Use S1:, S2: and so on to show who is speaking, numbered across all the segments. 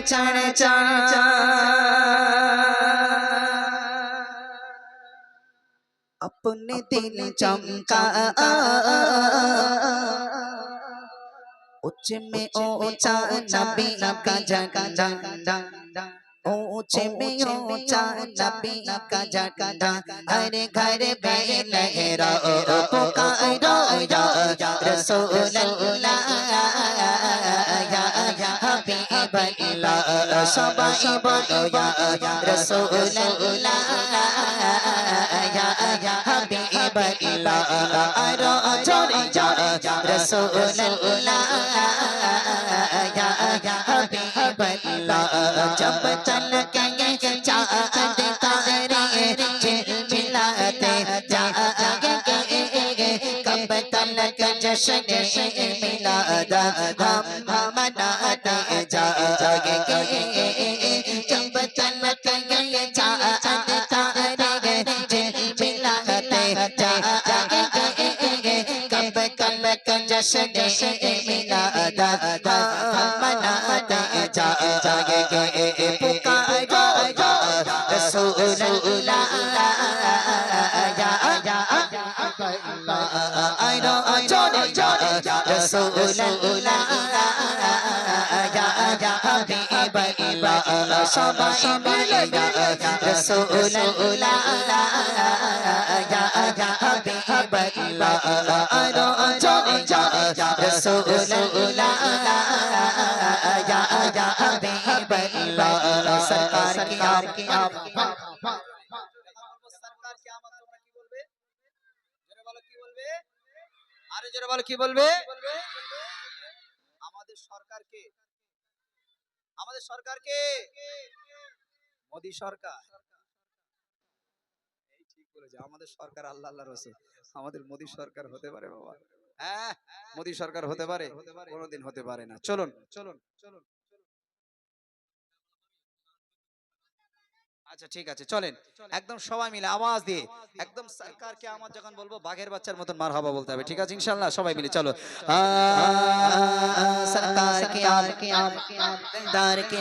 S1: चढ़ चढ़ अपने दिल चमका उच्च में ऊंचा नबी का झंडा ऊंच में ऊंचा नबी का झंडा हर घर में लहरा पुकारो या रसूल अल्लाह या हबीब अल्लाह सबाई बोलो या रसूल अल्लाह या हबीब अल्लाह अरो छोड़ी जा रसूल अल्लाह या हबीब अल्लाह जब चल गए चाँद तारे झिलमिलाते जागे कब तलक जश्न मिलाद हम मनाते जागे जब तलक गए चाँद तारे झिलमिलाते जागे कब तलक जश्न मिलाद हम मनाते जागे पुकारो रसूल अल्लाह या आइनो जोड़े जोड़े रसूल अल्लाह या हबीब अल्लाह सबाई मिले रसूल अल्लाह या हबीब अल्लाह आइनो जोड़े जोड़े रसूल अल्लाह या हबीब अल्लाह सरकार की आप सरकार की आमद তোমরা কি বলবে জোরে বলো কি বলবে আরে জোরে বলো কি বলবে আমাদের সরকারকে মোদি সরকার এই ঠিক বলেছে আমাদের সরকার আল্লাহ আল্লাহর রাসূল আমাদের মোদি সরকার হতে পারে বাবা হ্যাঁ মোদি সরকার হতে পারে কোনোদিন হতে পারে না চলুন চলুন চলুন আচ্ছা ঠিক আছে চলেন একদম সবাই মিলে আওয়াজ দিয়ে একদম সরকার কে আওয়াজ যখন বলবো বাঘের বাচ্চার মতন মারহাবা বলতে হবে ঠিক আছে ইনশাআল্লাহ সবাই মিলে চলো সরকার কে দিলদার কে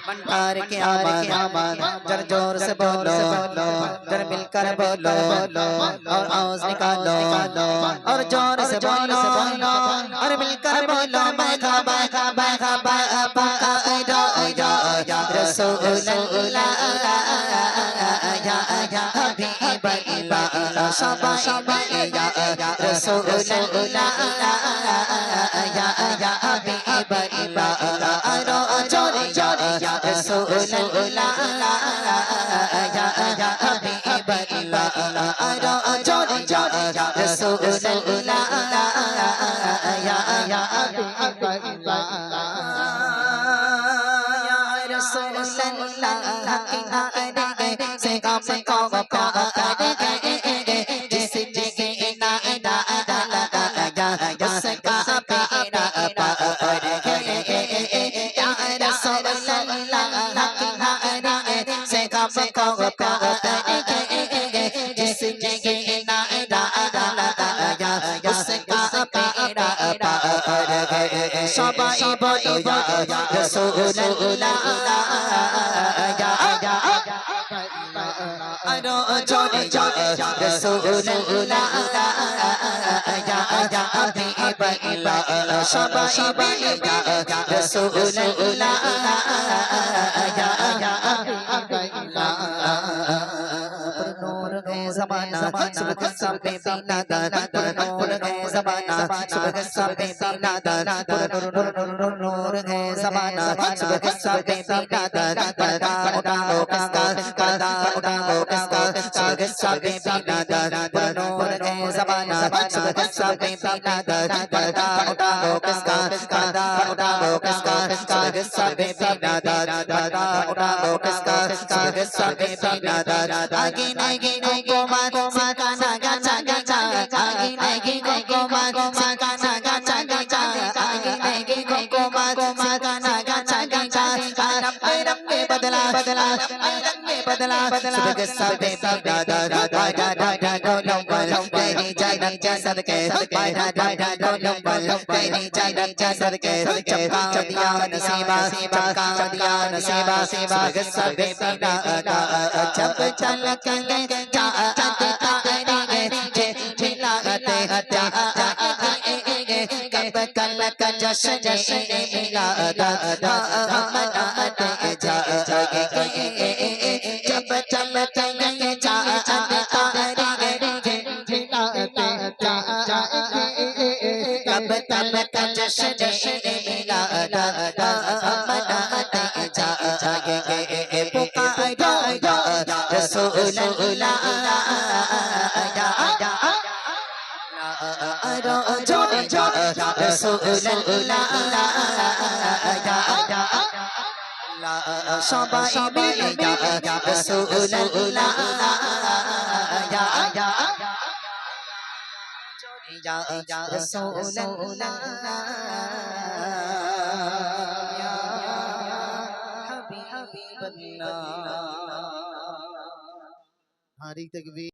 S1: भंडार के आबाद जर जोर से बोलो जर मिलकर बोलो और आवाज निकालो और जोर से बोलो और मिलकर बोलो बैठा बैठा बैठा बैठा रसूल अल्लाह या हबीब अल्लाह सबाई या रसूल अल्लाह या हबीब अल्लाह अरो जोड़े जोड़े रसूल अल्लाह या हबीब अल्लाह अरो जोड़े जोड़े रसूल अल्लाह या हबीब अल्लाह रसूल अल्लाह की आने से काम को प्यार गए जिस जगह ना लगा उसका पेड़ा पार गए या रसूल अल्लाह की आने से काम को प्यार गए जिस जगह ना लगा उसका पेड़ा पार गए सबाई बोलो या रसूल अल्लाह अरो जोड़े जोड़े रसूल अल्लाह या हबीब अल्लाह सबाई मिले रसूल अल्लाह या हबीब अल्लाह नूर है ज़माना सुबह सब पे बिना नूर है ज़माना सुबह सब पे बिना नूर है ज़माना सुबह सब पे बिना पर्दा उठाओ किसका पर्दा उठाओ किसका सुबह सब पे बिना नूर है ज़माना सुबह सब पे बिना पर्दा उठाओ किसका पर्दा उठाओ किसका सुबह सब पे बिना पर्दा उठाओ किसका सुबह सब पे बिना आगे नहीं को मार सिकाना गाचा गाचा आगे नहीं को मार सिकाना गाचा गाचा आगे नहीं को मार सिकाना गाचा गाचा रब रब बदला बदला सुबह सबे पीना दादा दादा दादा डोलो बल तेरी जान के सदके दादा दादा डोलो बल तेरी जान के सदके चमका दिया नसीबा सुबह सबे पीना जब चल के जा कब कल का जश्न मिला मनाते जागे जब चल के जा कब कल का जश्न मिला मनाते जागे पुकारो रसूल अल्लाह সবাই মিলে রাসূলুল্লাহ ইয়া রাসূলুল্লাহ ইয়া হাবিবাল্লাহ। হারি তাকবীর।